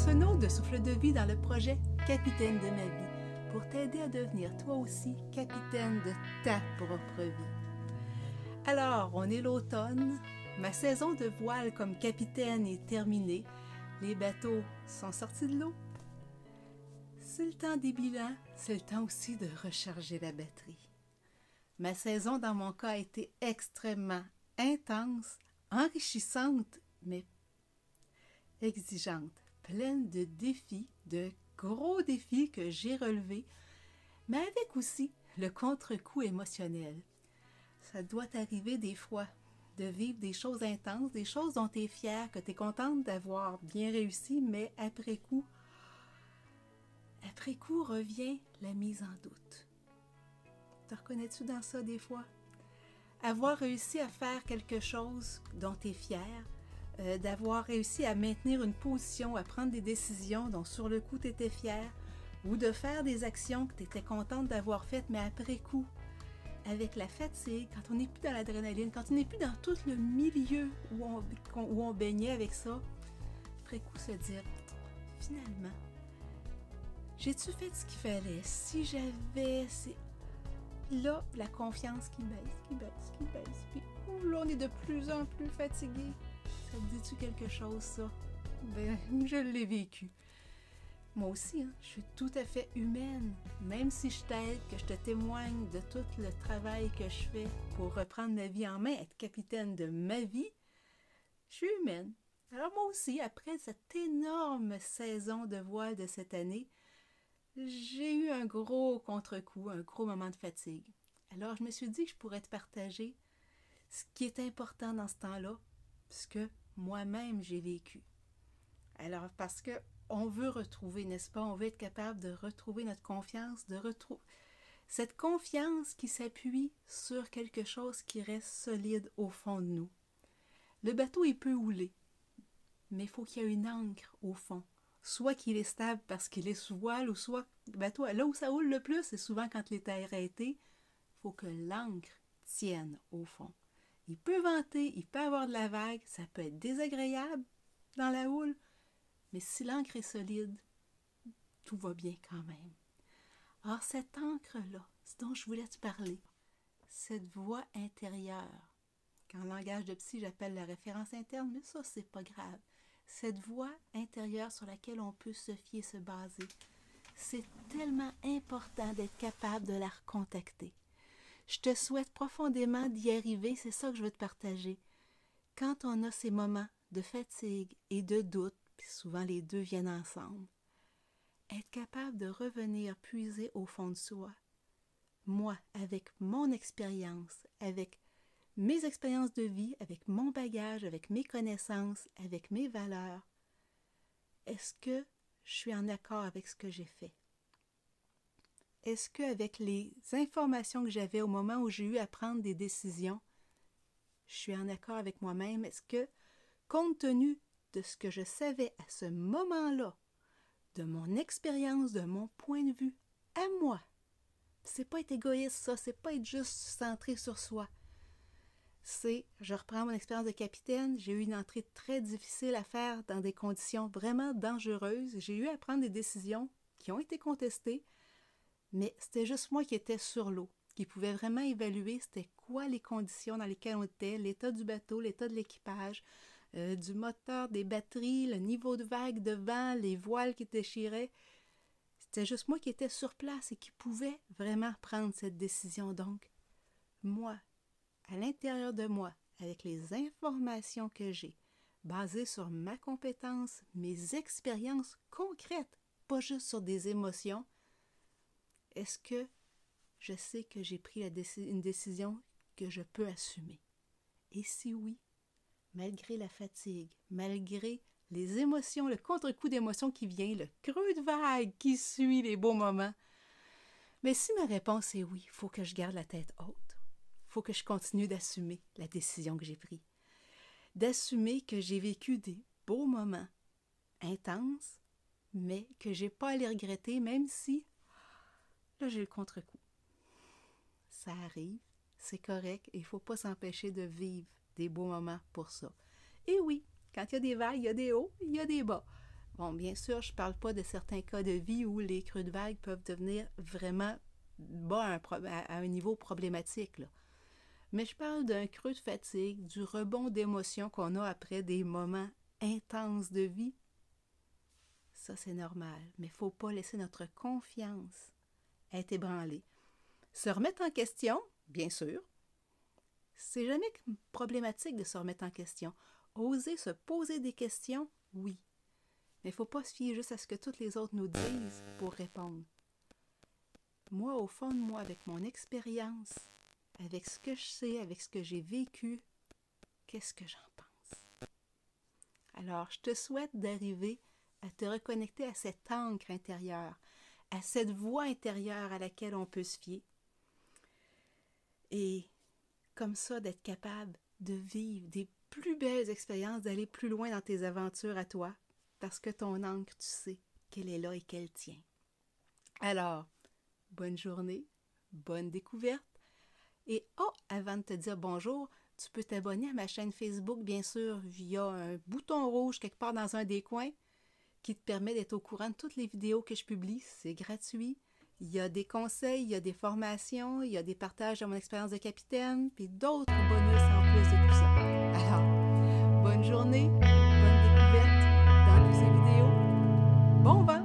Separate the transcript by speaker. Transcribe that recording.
Speaker 1: Arsenault de souffle de vie dans le projet Capitaine de ma vie pour t'aider à devenir toi aussi capitaine de ta propre vie. Alors, on est l'automne, ma saison de voile comme capitaine est terminée, les bateaux sont sortis de l'eau. C'est le temps des bilans, c'est le temps aussi de recharger la batterie. Ma saison dans mon cas a été extrêmement intense, enrichissante, mais exigeante, pleine de défis, de gros défis que j'ai relevés, mais avec aussi le contre-coup émotionnel. Ça doit t'arriver des fois de vivre des choses intenses, des choses dont tu es fière, que tu es contente d'avoir bien réussi, mais après coup revient la mise en doute. Te reconnais-tu dans ça des fois? Avoir réussi à faire quelque chose dont tu es fière, d'avoir réussi à maintenir une position, à prendre des décisions dont sur le coup tu étais fière, ou de faire des actions que tu étais contente d'avoir faites, mais après coup, avec la fatigue, quand on n'est plus dans l'adrénaline, quand on n'est plus dans tout le milieu où on baignait avec ça, après coup se dire, finalement, j'ai-tu fait ce qu'il fallait? Si j'avais... Là, la confiance qui baisse, puis là, on est de plus en plus fatigué. Ça te dit-tu quelque chose, ça? Ben, je l'ai vécu. Moi aussi, je suis tout à fait humaine. Même si je t'aide, que je te témoigne de tout le travail que je fais pour reprendre ma vie en main, être capitaine de ma vie, je suis humaine. Alors moi aussi, après cette énorme saison de voile de cette année, j'ai eu un gros contre-coup, un gros moment de fatigue. Alors je me suis dit que je pourrais te partager ce qui est important dans ce temps-là, ce que moi-même j'ai vécu. Alors parce que on veut retrouver, n'est-ce pas? On veut être capable de retrouver notre confiance, de retrouver cette confiance qui s'appuie sur quelque chose qui reste solide au fond de nous. Le bateau, il peut houler, mais il faut qu'il y ait une ancre au fond. Soit qu'il est stable parce qu'il est sous voile, ou soit le bateau, là où ça houle le plus, c'est souvent quand les terres arrêtées, il faut que l'ancre tienne au fond. Il peut venter, il peut avoir de la vague, ça peut être désagréable dans la houle, mais si l'ancre est solide, tout va bien quand même. Or, cette encre-là, c'est dont je voulais te parler, cette voix intérieure, qu'en langage de psy, j'appelle la référence interne, mais ça, c'est pas grave. Cette voix intérieure sur laquelle on peut se fier, se baser, c'est tellement important d'être capable de la recontacter. Je te souhaite profondément d'y arriver, c'est ça que je veux te partager. Quand on a ces moments de fatigue et de doute, puis souvent les deux viennent ensemble, être capable de revenir puiser au fond de soi. Moi, avec mon expérience, avec mes expériences de vie, avec mon bagage, avec mes connaissances, avec mes valeurs, est-ce que je suis en accord avec ce que j'ai fait? Est-ce qu'avec les informations que j'avais au moment où j'ai eu à prendre des décisions, je suis en accord avec moi-même? Est-ce que, compte tenu de ce que je savais à ce moment-là, de mon expérience, de mon point de vue, à moi, c'est pas être égoïste ça, c'est pas être juste centré sur soi. Je reprends mon expérience de capitaine, j'ai eu une entrée très difficile à faire dans des conditions vraiment dangereuses. J'ai eu à prendre des décisions qui ont été contestées, mais c'était juste moi qui étais sur l'eau, qui pouvait vraiment évaluer c'était quoi les conditions dans lesquelles on était, l'état du bateau, l'état de l'équipage, du moteur, des batteries, le niveau de vague de vent, les voiles qui déchiraient. C'était juste moi qui étais sur place et qui pouvait vraiment prendre cette décision. Donc, moi, à l'intérieur de moi, avec les informations que j'ai, basées sur ma compétence, mes expériences concrètes, pas juste sur des émotions, est-ce que je sais que j'ai pris une décision que je peux assumer? Et si oui, malgré la fatigue, malgré les émotions, le contre-coup d'émotions qui vient, le creux de vague qui suit les beaux moments, mais si ma réponse est oui, il faut que je garde la tête haute. Il faut que je continue d'assumer la décision que j'ai prise. D'assumer que j'ai vécu des beaux moments intenses, mais que je n'ai pas à les regretter, même si, là, j'ai le contre-coup. Ça arrive, c'est correct, et il ne faut pas s'empêcher de vivre des beaux moments pour ça. Et oui, quand il y a des vagues, il y a des hauts, il y a des bas. Bon, bien sûr, je ne parle pas de certains cas de vie où les creux de vague peuvent devenir vraiment bas à un niveau problématique, là. Mais je parle d'un creux de fatigue, du rebond d'émotions qu'on a après des moments intenses de vie. Ça, c'est normal, mais il ne faut pas laisser notre confiance être ébranlée. Se remettre en question, bien sûr. C'est jamais problématique de se remettre en question. Oser se poser des questions, oui. Mais il ne faut pas se fier juste à ce que toutes les autres nous disent pour répondre. Moi, au fond de moi, avec mon expérience, avec ce que je sais, avec ce que j'ai vécu, qu'est-ce que j'en pense? Alors, je te souhaite d'arriver à te reconnecter à cette ancre intérieure, à cette voix intérieure à laquelle on peut se fier. Et comme ça, d'être capable de vivre des plus belles expériences, d'aller plus loin dans tes aventures à toi, parce que ton ancre, tu sais qu'elle est là et qu'elle tient. Alors, bonne journée, bonne découverte. Et avant de te dire bonjour, tu peux t'abonner à ma chaîne Facebook, bien sûr, via un bouton rouge quelque part dans un des coins qui te permet d'être au courant de toutes les vidéos que je publie. C'est gratuit. Il y a des conseils, il y a des formations, il y a des partages de mon expérience de capitaine, puis d'autres bonus en plus de tout ça. Alors, bonne journée, bonne découverte dans toutes ces vidéos. Bon vent!